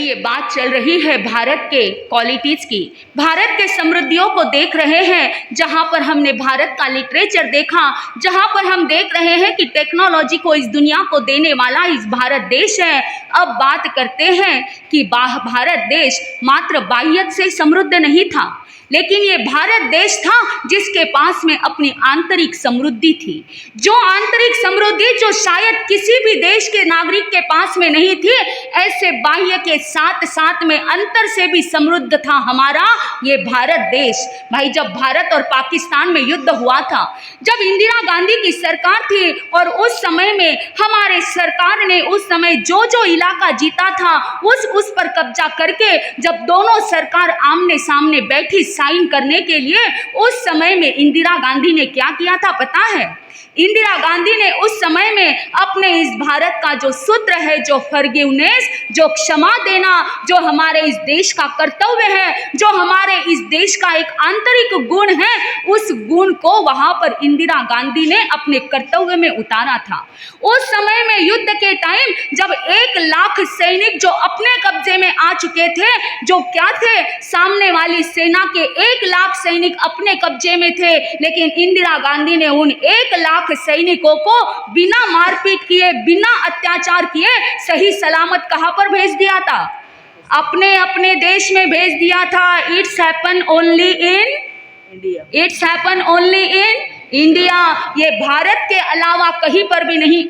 चलिए, बात चल रही है भारत के क्वालिटीज़ की, भारत के समृद्धियों को देख रहे हैं, जहां पर हमने भारत का लिटरेचर देखा, जहां पर हम देख रहे हैं कि टेक्नोलॉजी को इस दुनिया को देने वाला इस भारत देश है। अब बात करते हैं कि भारत देश मात्र बाह्यत से समृद्ध नहीं था, लेकिन ये भारत देश था जिसके पास में अपनी आंतरिक समृद्धि थी, जो आंतरिक समृद्धि जो शायद किसी भी देश के नागरिक के पास में नहीं थी। ऐसे बाह्य के साथ साथ में अंतर से भी समृद्ध था हमारा ये भारत देश। भाई, जब भारत और पाकिस्तान में युद्ध हुआ था, जब इंदिरा गांधी की सरकार थी और उस समय में हमारे सरकार ने उस समय जो जो इलाका जीता था उस पर कब्जा करके जब दोनों सरकार आमने सामने बैठी साइन करने के लिए, उस समय में इंदिरा गांधी ने क्या किया था पता है? इंदिरा गांधी ने उस समय में अपने इस भारत का जो सूत्र है, जो फॉरगिवनेस, जो क्षमा देना, जो हमारे इस देश का कर्तव्य है, जो हमारे इस देश का एक आंतरिक गुण है, उस गुण को वहां पर इंदिरा गांधी ने अपने कर्तव्य में उतारा था। उस समय में युद्ध के टाइम जब 1 लाख सैनिक जो अपने कब्जे में आ चुके थे, जो क्या थे, सामने वाली सेना के 1 लाख सैनिक अपने कब्जे में थे, लेकिन इंदिरा गांधी ने उन 1 लाख सैनिकों को बिना मारपीट किए, बिना अत्याचार किए सही सलामत कहां पर भेज दिया था? अपने अपने देश में भेज दिया था। It's happen only in India, it's happen only in India. ये भारत के अलावा कहीं पर भी नहीं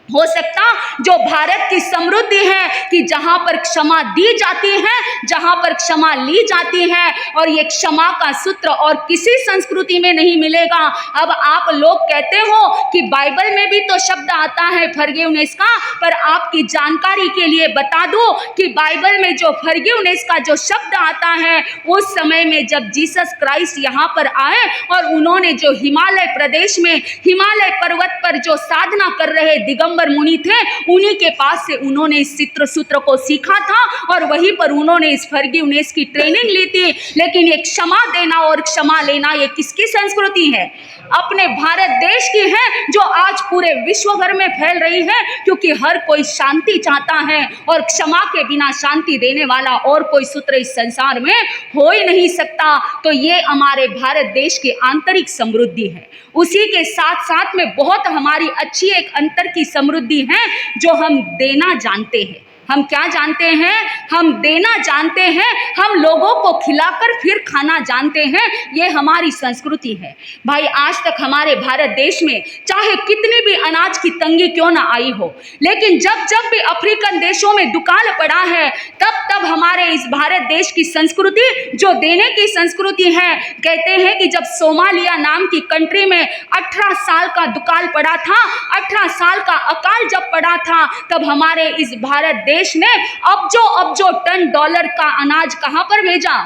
हो सकता। जो भारत की समृद्धि है कि जहां पर क्षमा दी जाती है, जहां पर क्षमा ली जाती है, और ये क्षमा का सूत्र और किसी संस्कृति में नहीं मिलेगा। अब आप लोग कहते हो कि बाइबल में भी तो शब्द आता है फॉरगिवनेस का, पर आपकी जानकारी के लिए बता दूं कि बाइबल में जो फॉरगिवनेस का जो शब्द आता है, उस समय में जब जीसस क्राइस्ट यहाँ पर आए और उन्होंने जो हिमालय प्रदेश में, हिमालय पर्वत पर जो साधना कर रहे दिगंबर मुनि थे, उन्हीं के पास से उन्होंने इस सूत्र को सीखा था और वहीं पर उन्होंने इस फॉरगिवनेस की ट्रेनिंग ली थी। लेकिन ये क्षमा देना और क्षमा लेना ये किसकी संस्कृति है? अपने भारत देश की है, जो आज पूरे विश्व भर में फैल रही है, क्योंकि हर कोई शांति चाहता है और क्षमा के बिना शांति देने वाला और कोई सूत्र इस संसार में हो ही नहीं सकता। तो ये हमारे भारत देश की आंतरिक समृद्धि है। उसी के साथ साथ में बहुत हमारी अच्छी एक अंतर की समृद्धि है, जो हम देना जानते हैं। हम क्या जानते हैं? हम देना जानते हैं। हम लोगों को खिलाकर फिर खाना जानते हैं। ये हमारी संस्कृति है। भाई, आज तक हमारे भारत देश में चाहे कितनी भी अनाज की तंगी क्यों ना आई हो, लेकिन जब जब भी अफ्रीकन देशों में दुकाल पड़ा है, तब तब हमारे इस भारत देश की संस्कृति, जो देने की संस्कृति है, कहते हैं कि जब सोमालिया नाम की कंट्री में 18 साल का दुकाल पड़ा था, 18 साल का अकाल जब पड़ा था, तब हमारे इस भारत देश ने अबजो टन डॉलर का अनाज कहां पर भेजा?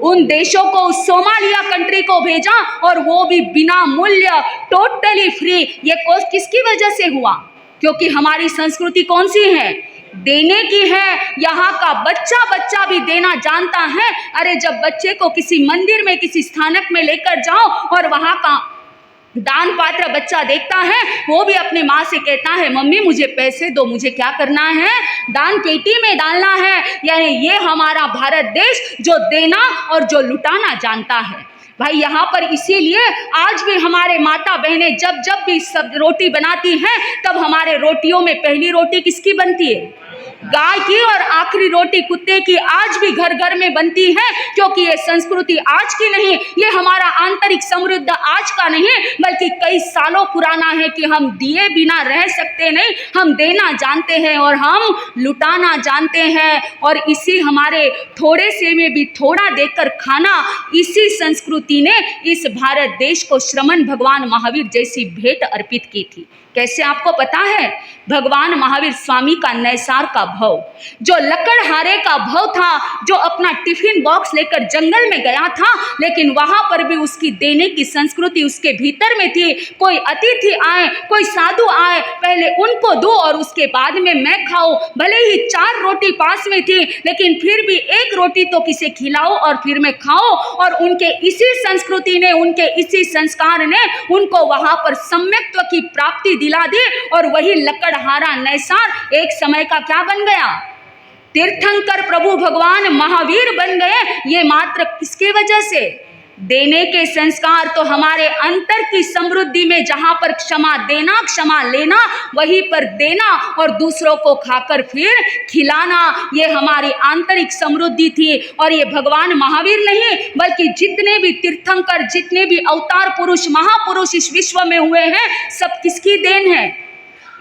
उन देशों को, उस सोमालिया कंट्री को भेजा, और वो भी बिना मूल्य, टोटली फ्री। ये किसकी वजह से हुआ? क्योंकि हमारी संस्कृति कौन सी है? देने की है। यहाँ का बच्चा भी देना जानता है। अरे, जब बच्चे को किसी मंदिर में, किसी स्थानक में लेकर जाओ और वहां का दान पात्र बच्चा देखता है, वो भी अपने माँ से कहता है, मम्मी मुझे पैसे दो, मुझे क्या करना है? दान पेटी में डालना है। यानी ये हमारा भारत देश जो देना और जो लुटाना जानता है। भाई, यहाँ पर इसीलिए आज भी हमारे माता बहनें जब जब भी सब रोटी बनाती हैं, तब हमारे रोटियों में पहली रोटी किसकी बनती है? गाय की, और आखिरी रोटी कुत्ते की आज भी घर घर में बनती है। क्योंकि ये संस्कृति आज की नहीं, ये हमारा आंतरिक समृद्ध आज का नहीं, बल्कि कई सालों पुराना है कि हम दिए बिना रह सकते नहीं। हम देना जानते हैं और हम लुटाना जानते हैं, और इसी हमारे थोड़े से में भी थोड़ा देकर खाना, इसी संस्कृति ने इस भारत देश को श्रमण भगवान महावीर जैसी भेंट अर्पित की थी। कैसे आपको पता है? भगवान महावीर स्वामी का नैसार का भव, जो लकड़हारे का भव था, जो अपना टिफिन बॉक्स लेकर जंगल में गया था, लेकिन वहां पर भी उसकी देने की संस्कृति उसके भीतर में थी। कोई अतिथि आए, कोई साधु आए, पहले उनको दो और उसके बाद में मैं खाऊं। भले ही 4 रोटी पास में थी, लेकिन फिर भी 1 रोटी तो किसे खिलाओ और फिर मैं खाओ। और उनके इसी संस्कृति ने, उनके इसी संस्कार ने उनको वहां पर सम्यक्त्व की प्राप्ति दिला दी, और वही लकड़हारा नैसार एक समय का क्या बन गया? तीर्थंकर प्रभु भगवान महावीर बन गए, ये मात्र किसके वजह से? देने के संस्कार तो हमारे अंतर की समृद्धि में, जहां पर क्षमा देना, क्षमा लेना, वहीं पर देना और दूसरों को खाकर फिर खिलाना, ये हमारी आंतरिक समृद्धि थी। और ये भगवान महावीर नहीं बल्कि जितने भी तीर्थंकर, जितने भी अवतार पुरुष, महापुरुष इस विश्व में हुए हैं, सब किसकी देन है?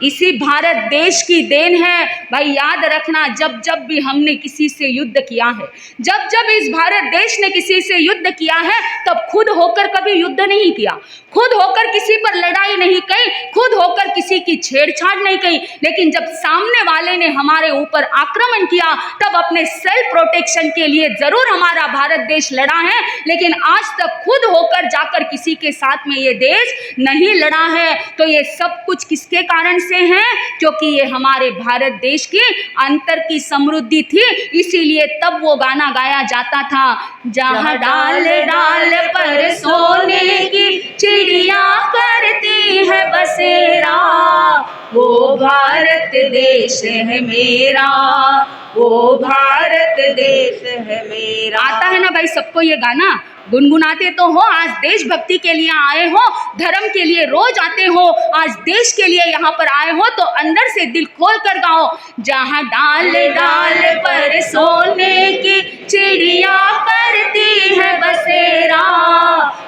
इसी भारत देश की देन है। भाई याद रखना, जब जब भी हमने किसी से युद्ध किया है, जब जब इस भारत देश ने किसी से युद्ध किया है, तब खुद होकर कभी युद्ध नहीं किया, खुद होकर किसी पर लड़ाई नहीं की, खुद होकर किसी की छेड़छाड़ नहीं की। लेकिन जब सामने वाले ने हमारे ऊपर आक्रमण किया, तब अपने सेल्फ प्रोटेक्शन के लिए जरूर हमारा भारत देश लड़ा है, लेकिन आज तक खुद होकर जाकर किसी के साथ में ये देश नहीं लड़ा है। तो ये सब कुछ किसके कारण से है? क्योंकि ये हमारे भारत देश की अंतर की समृद्धि थी। इसीलिए तब वो गाना गाया जाता था, जहाँ डाल डाल पर सोने की चिड़िया करती है बसेरा, वो भारत देश है मेरा, वो भारत देश है मेरा। आता है ना भाई सबको ये गाना? गुनगुनाते तो हो, आज देशभक्ति के लिए आए हो, धर्म के लिए रोज आते हो, आज देश के लिए यहाँ पर आए हो, तो अंदर से दिल खोल कर गाओ, जहाँ डाल डाल पर सोने की चिड़िया करती है बसेरा,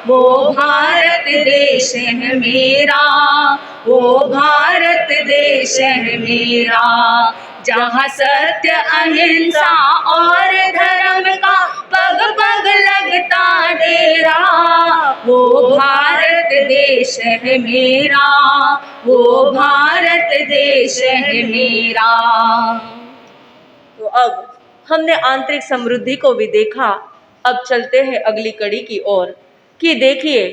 वो भारत देश है मेरा, वो भारत देश है मेरा, जहाँ सत्य अहिंसा और धर्म का पग पग लगता डेरा, वो भारत देश है मेरा, वो भारत देश है मेरा। तो अब हमने आंतरिक समृद्धि को भी देखा, अब चलते हैं अगली कड़ी की ओर कि देखिए,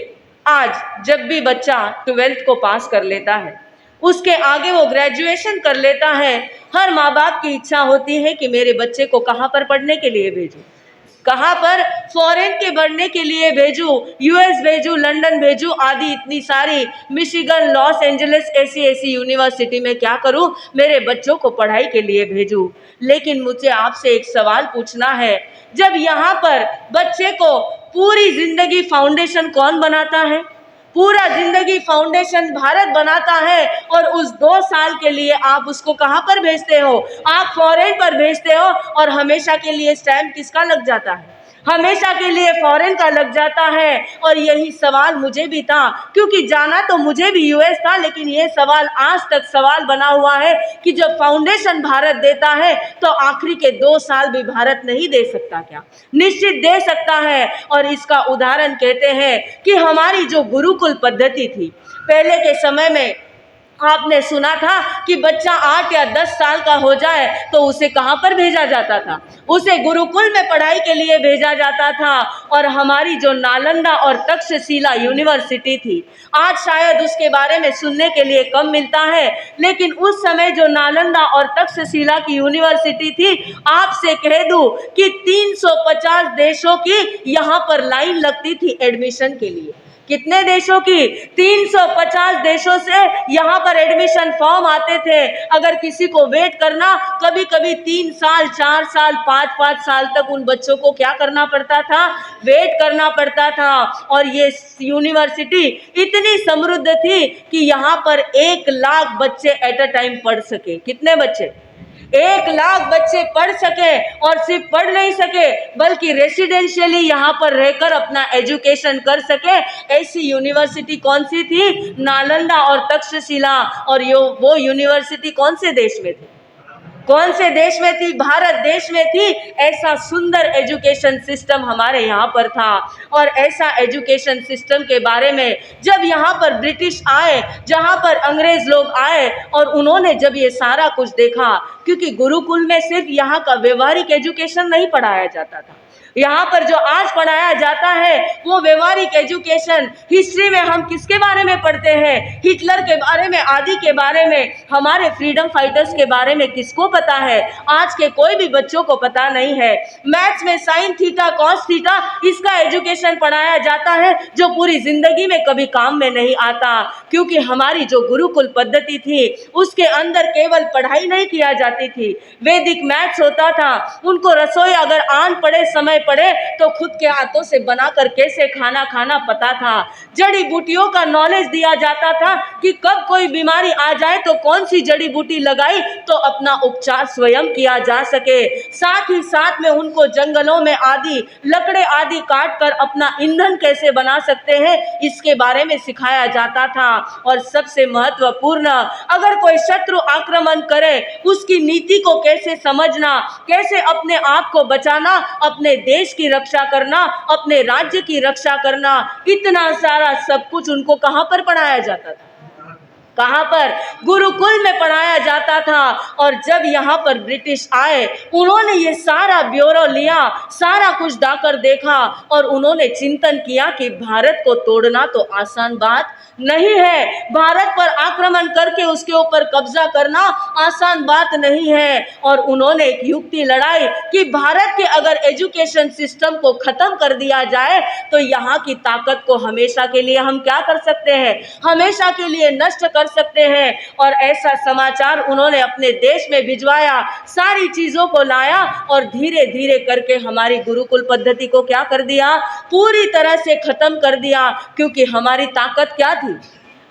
आज जब भी बच्चा 12th को पास कर लेता है, उसके आगे वो ग्रेजुएशन कर लेता है, हर माँ बाप की इच्छा होती है कि मेरे बच्चे को कहाँ पर पढ़ने के लिए भेजूं, कहाँ पर फॉरेन के बढ़ने के लिए भेजूं, यूएस भेजूं, लंदन भेजूं, आदि इतनी सारी, मिशिगन, लॉस एंजलिस, ऐसी यूनिवर्सिटी में क्या करूं, मेरे बच्चों को पढ़ाई के लिए भेजूं। लेकिन मुझे आपसे एक सवाल पूछना है, जब यहाँ पर बच्चे को पूरी जिंदगी फाउंडेशन कौन बनाता है? पूरा जिंदगी फाउंडेशन भारत बनाता है, और उस 2 साल के लिए आप उसको कहाँ पर भेजते हो? आप फॉरेन पर भेजते हो, और हमेशा के लिए स्टैम्प किसका लग जाता है? हमेशा के लिए फॉरेन का लग जाता है। और यही सवाल मुझे भी था, क्योंकि जाना तो मुझे भी यूएस था, लेकिन ये सवाल आज तक सवाल बना हुआ है कि जब फाउंडेशन भारत देता है तो आखिरी के 2 साल भी भारत नहीं दे सकता क्या? निश्चित दे सकता है। और इसका उदाहरण कहते हैं कि हमारी जो गुरुकुल पद्धति थी, पहले के समय में आपने सुना था कि बच्चा 8 या 10 साल का हो जाए तो उसे कहाँ पर भेजा जाता था? उसे गुरुकुल में पढ़ाई के लिए भेजा जाता था। और हमारी जो नालंदा और तक्षशिला यूनिवर्सिटी थी, आज शायद उसके बारे में सुनने के लिए कम मिलता है, लेकिन उस समय जो नालंदा और तक्षशिला की यूनिवर्सिटी थी, आपसे कह दूं कि 350 देशों की यहाँ पर लाइन लगती थी एडमिशन के लिए। कितने देशों की? 350 देशों से यहाँ पर एडमिशन फॉर्म आते थे। अगर किसी को वेट करना, कभी कभी 3 साल, 4 साल, 5 साल तक उन बच्चों को क्या करना पड़ता था? वेट करना पड़ता था। और ये यूनिवर्सिटी इतनी समृद्ध थी कि यहाँ पर 1 लाख बच्चे एट अ टाइम पढ़ सके। कितने बच्चे? 1 लाख बच्चे पढ़ सके। और सिर्फ पढ़ नहीं सके, बल्कि रेसिडेंशियली यहाँ पर रहकर अपना एजुकेशन कर सके। ऐसी यूनिवर्सिटी कौन सी थी? नालंदा और तक्षशिला। और वो यूनिवर्सिटी कौन से देश में थी? कौन से देश में थी? भारत देश में थी। ऐसा सुंदर एजुकेशन सिस्टम हमारे यहाँ पर था। और ऐसा एजुकेशन सिस्टम के बारे में जब यहाँ पर ब्रिटिश आए, जहाँ पर अंग्रेज लोग आए, और उन्होंने जब ये सारा कुछ देखा, क्योंकि गुरुकुल में सिर्फ यहाँ का व्यवहारिक एजुकेशन नहीं पढ़ाया जाता था, यहाँ पर जो आज पढ़ाया जाता है वो व्यवहारिक एजुकेशन। हिस्ट्री में हम किसके बारे में पढ़ते हैं? हिटलर के बारे में, आदि के बारे में। हमारे फ्रीडम फाइटर्स के बारे में किसको पता है, आज के कोई भी बच्चों को पता नहीं है। मैथ्स में साइन थीटा कॉस थीटा इसका एजुकेशन पढ़ाया जाता है जो पूरी जिंदगी में कभी काम में नहीं आता, क्योंकि हमारी जो गुरुकुल पद्धति थी उसके अंदर केवल पढ़ाई नहीं किया जाती थी, वैदिक मैथ्स होता था। उनको रसोई अगर आन पड़े समय पड़े तो खुद के हाथों से बनाकर कैसे खाना खाना पता था। जड़ी बूटियों का नॉलेज दिया जाता था कि कब कोई बीमारी आ जाए तो कौन सी जड़ी बूटी लगाई तो अपना उपचार स्वयं किया जा सके। साथ ही साथ में उनको जंगलों में आदि लकड़े आदि काट कर अपना ईंधन कैसे बना सकते हैं इसके बारे में सिखाया जाता था। और सबसे महत्वपूर्ण, अगर कोई शत्रु आक्रमण करे उसकी नीति को कैसे समझना, कैसे अपने आप को बचाना, अपने देश की रक्षा करना, अपने राज्य की रक्षा करना, इतना सारा सब कुछ उनको कहां पर पढ़ाया जाता था? कहां पर? गुरुकुल में पढ़ाया जाता था। और जब यहाँ पर ब्रिटिश आए उन्होंने ये सारा ब्योरो लिया, सारा कुछ डाकर देखा और उन्होंने चिंतन किया कि भारत को तोड़ना तो आसान बात नहीं है, भारत पर आक्रमण करके उसके ऊपर कब्जा करना आसान बात नहीं है। और उन्होंने एक युक्ति लड़ाई कि भारत के अगर एजुकेशन सिस्टम को खत्म कर दिया जाए तो यहाँ की ताकत को हमेशा के लिए हम क्या कर सकते हैं? हमेशा के लिए नष्ट कर सकते हैं। और ऐसा समाचार उन्होंने अपने देश में भिजवाया, सारी चीजों को लाया और धीरे धीरे करके हमारी गुरुकुल पद्धति को क्या कर दिया? पूरी तरह से खत्म कर दिया। क्योंकि हमारी ताकत क्या थी?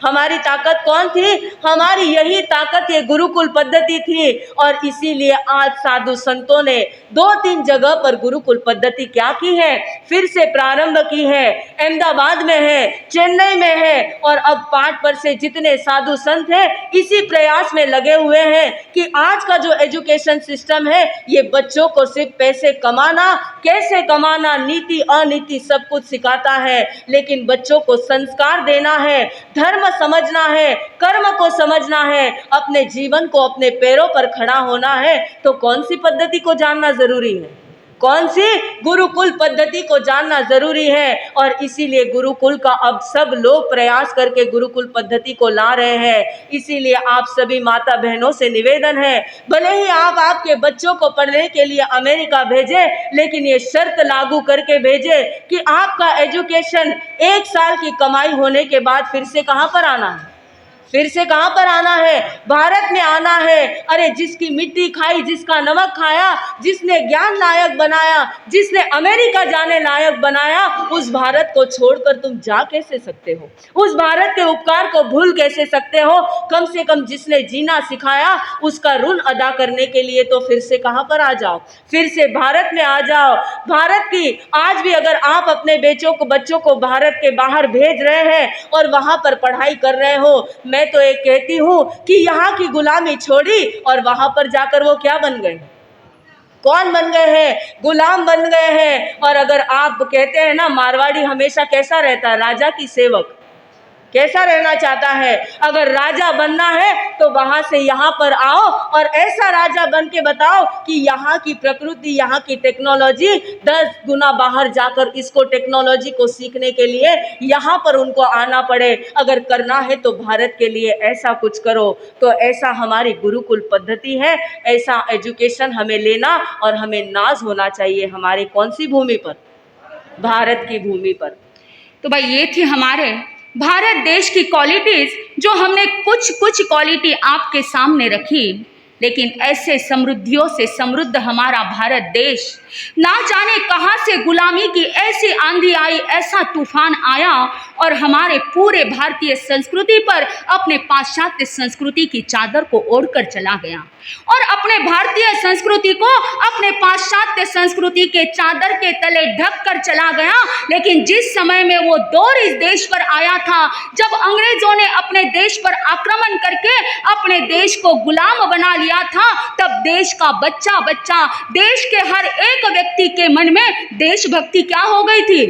हमारी ताकत कौन थी? हमारी यही ताकत ये गुरुकुल पद्धति थी। और इसीलिए आज साधु संतों ने 2-3 जगह पर गुरुकुल पद्धति क्या की है? फिर से प्रारंभ की है। अहमदाबाद में है, चेन्नई में है और अब पाठ पर से जितने साधु संत हैं इसी प्रयास में लगे हुए हैं कि आज का जो एजुकेशन सिस्टम है ये बच्चों को सिर्फ पैसे कमाना, कैसे कमाना, नीति अनीति सब कुछ सिखाता है, लेकिन बच्चों को संस्कार देना है, धर्म समझना है, कर्म को समझना है, अपने जीवन को अपने पैरों पर खड़ा होना है, तो कौन सी पद्धति को जानना जरूरी है? कौन सी? गुरुकुल पद्धति को जानना जरूरी है। और इसीलिए गुरुकुल का अब सब लोग प्रयास करके गुरुकुल पद्धति को ला रहे हैं। इसीलिए आप सभी माता बहनों से निवेदन है, भले ही आप आपके बच्चों को पढ़ने के लिए अमेरिका भेजें, लेकिन ये शर्त लागू करके भेजें कि आपका एजुकेशन 1 साल की कमाई होने के बाद फिर से कहां पर आना है? फिर से कहां पर आना है? भारत में आना है। अरे जिसकी मिट्टी खाई, जिसका नमक खाया, जिसने ज्ञान लायक बनाया, जिसने अमेरिका जाने लायक बनाया, उस भारत को छोड़कर तुम जा कैसे सकते हो? उस भारत के उपकार को भूल कैसे सकते हो? कम से कम जिसने जीना सिखाया उसका ऋण अदा करने के लिए तो फिर से कहां पर आ जाओ? फिर से भारत में आ जाओ। भारत की आज भी अगर आप अपने बच्चों को भारत के बाहर भेज रहे हैं और वहां पर पढ़ाई कर रहे हो, मैं तो एक कहती हूं कि यहाँ की गुलामी छोड़ी और वहां पर जाकर वो क्या बन गए? कौन बन गए हैं? गुलाम बन गए हैं। और अगर आप कहते हैं ना मारवाड़ी हमेशा कैसा रहता है? राजा की सेवक। कैसा रहना चाहता है? अगर राजा बनना है तो वहां से यहाँ पर आओ और ऐसा राजा बन के बताओ कि यहाँ की प्रकृति, यहाँ की टेक्नोलॉजी 10 गुना बाहर जाकर इसको टेक्नोलॉजी को सीखने के लिए यहाँ पर उनको आना पड़े। अगर करना है तो भारत के लिए ऐसा कुछ करो। तो ऐसा हमारी गुरुकुल पद्धति है, ऐसा एजुकेशन हमें लेना और हमें नाज होना चाहिए हमारे कौन सी भूमि पर? भारत की भूमि पर। तो भाई ये थी हमारे भारत देश की क्वालिटीज, जो हमने कुछ क्वालिटी आपके सामने रखी। लेकिन ऐसे समृद्धियों से समृद्ध हमारा भारत देश, ना जाने कहां से गुलामी की ऐसी आंधी आई, ऐसा तूफान आया और हमारे पूरे भारतीय संस्कृति पर अपने पाश्चात्य संस्कृति की चादर को ओढ़कर चला गया और अपने भारतीय संस्कृति को अपने पाश्चात्य संस्कृति के चादर के तले ढक कर चला गया। लेकिन जिस समय में वो दौर इस देश पर आया था, जब अंग्रेजों ने अपने देश पर आक्रमण करके अपने देश को गुलाम बना लिया था, तब देश का बच्चा देश के हर एक व्यक्ति के मन में देशभक्ति क्या हो गई थी?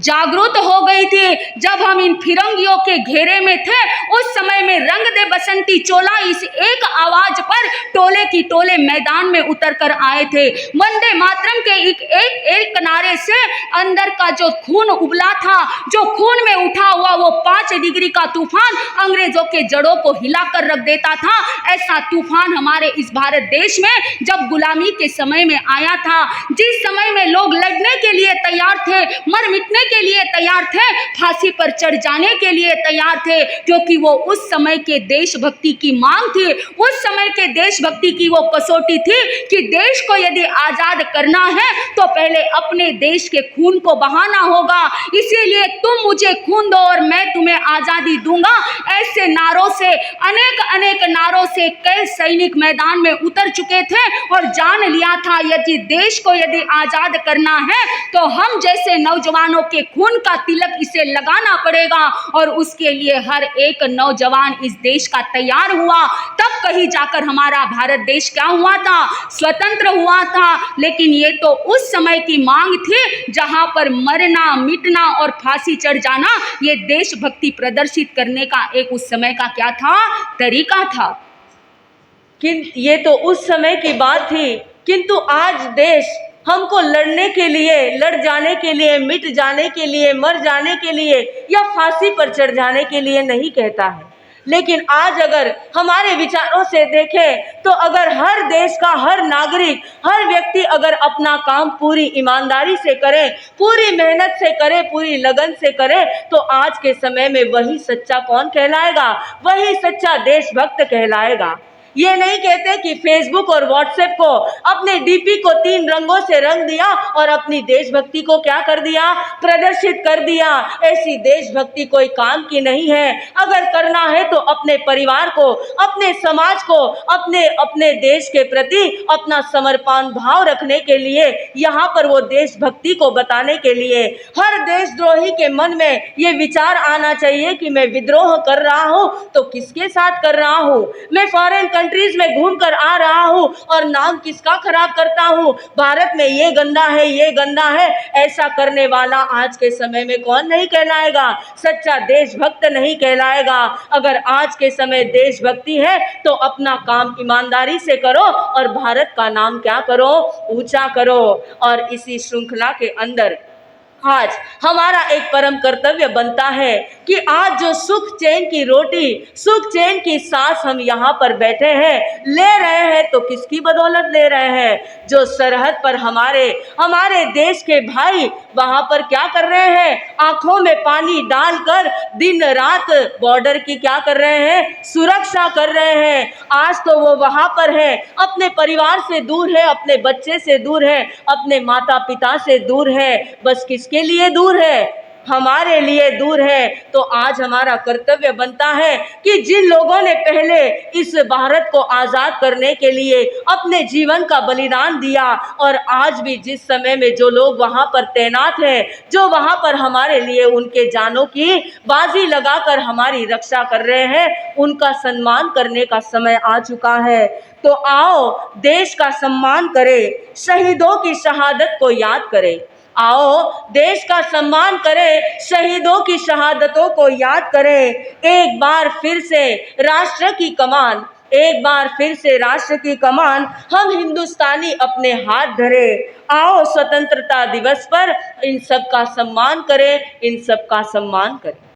जागरूक हो गई थी। जब हम इन फिरंगियों के घेरे में थे, उस समय में रंग दे बसंती चोला इस एक आवाज पर टोले की टोले मैदान में उतर कर आए थे। वंदे मातरम के एक नारे से अंदर का जो खून उबला था, जो खून में उठा हुआ वो 5 डिग्री का तूफान अंग्रेजों के जड़ों को हिलाकर रख देता था। ऐसा तूफान हमारे इस भारत देश में जब गुलामी के समय में आया था, जिस समय में लोग लड़ने के लिए तैयार थे, मर मिटने के लिए तैयार थे, फांसी पर चढ़ जाने के लिए तैयार थे, क्योंकि वो उस समय के देशभक्ति की मांग थी, उस समय के देशभक्ति की वो कसौटी थी कि देश को यदि आजाद करना है तो पहले अपने देश के खून को बहाना होगा। इसीलिए तुम मुझे खून दो और मैं तुम्हें आजादी दूंगा। ऐसे नारों से, अनेक नारों से कई सैनिक मैदान में उतर चुके थे और जान लिया था यदि देश को यदि आजाद करना है तो हम जैसे नौजवानों के खून का तिलक इसे लगाना पड़ेगा। और उसके लिए हर एक नौजवान इस देश का तैयार हुआ। तब कहीं जाकर हमारा भारत देश क्या हुआ था, स्वतंत्र हुआ था। लेकिन ये तो उस समय की मांग थी जहां पर मरना, मिटना और फांसी चढ़ जाना ये देशभक्ति प्रदर्शित करने का एक उस समय का क्या था, तरीका था। किंतु ये तो उस समय की बात थी, किंतु आज देश हमको लड़ने के लिए, लड़ जाने के लिए, मिट जाने के लिए, मर जाने के लिए या फांसी पर चढ़ जाने के लिए नहीं कहता है। लेकिन आज अगर हमारे विचारों से देखें तो अगर हर देश का हर नागरिक, हर व्यक्ति अगर अपना काम पूरी ईमानदारी से करे, पूरी मेहनत से करे, पूरी लगन से करे, तो आज के समय में वही सच्चा कौन कहलाएगा, वही सच्चा देशभक्त कहलाएगा। ये नहीं कहते कि फेसबुक और व्हाट्सएप को, अपने डीपी को 3 रंगों से रंग दिया और अपनी देशभक्ति को क्या कर दिया, प्रदर्शित कर दिया। ऐसी देशभक्ति कोई काम की नहीं है। अगर करना है तो अपने परिवार को, अपने समाज को, अपने देश के प्रति अपना समर्पण भाव रखने के लिए, यहाँ पर वो देशभक्ति को बताने के लिए हर देशद्रोही के मन में ये विचार आना चाहिए कि मैं विद्रोह कर रहा हूँ तो किसके साथ कर रहा हूँ, मैं फॉरेन कंट्रीज में घूमकर आ रहा हूँ और नाम किसका खराब करता हूँ, भारत में ये गंदा है, ये गंदा है। ऐसा करने वाला आज के समय में कौन नहीं कहलाएगा, सच्चा देशभक्त नहीं कहलाएगा। अगर आज के समय देशभक्ति है तो अपना काम ईमानदारी से करो और भारत का नाम क्या करो, ऊंचा करो। और इसी श्रृंखला के अंदर आज हमारा एक परम कर्तव्य बनता है कि आज जो सुख चैन की रोटी, सुख चैन की सांस हम यहाँ पर बैठे हैं, ले रहे हैं तो किसकी बदौलत ले रहे हैं, जो सरहद पर हमारे देश के भाई वहाँ पर क्या कर रहे हैं, आंखों में पानी डालकर दिन रात बॉर्डर की क्या कर रहे हैं, सुरक्षा कर रहे हैं। आज तो वो वहाँ पर है, अपने परिवार से दूर है, अपने बच्चे से दूर है, अपने माता पिता से दूर है। बस किसके लिए दूर है, हमारे लिए दूर है। तो आज हमारा कर्तव्य बनता है कि जिन लोगों ने पहले इस भारत को आज़ाद करने के लिए अपने जीवन का बलिदान दिया और आज भी जिस समय में जो लोग वहाँ पर तैनात हैं, जो वहाँ पर हमारे लिए उनके जानों की बाजी लगाकर हमारी रक्षा कर रहे हैं, उनका सम्मान करने का समय आ चुका है। तो आओ देश का सम्मान करें, शहीदों की शहादत को याद करें। आओ देश का सम्मान करें, शहीदों की शहादतों को याद करें। एक बार फिर से राष्ट्र की कमान, एक बार फिर से राष्ट्र की कमान हम हिंदुस्तानी अपने हाथ धरे। आओ स्वतंत्रता दिवस पर इन सब का सम्मान करें, इन सब का सम्मान करें।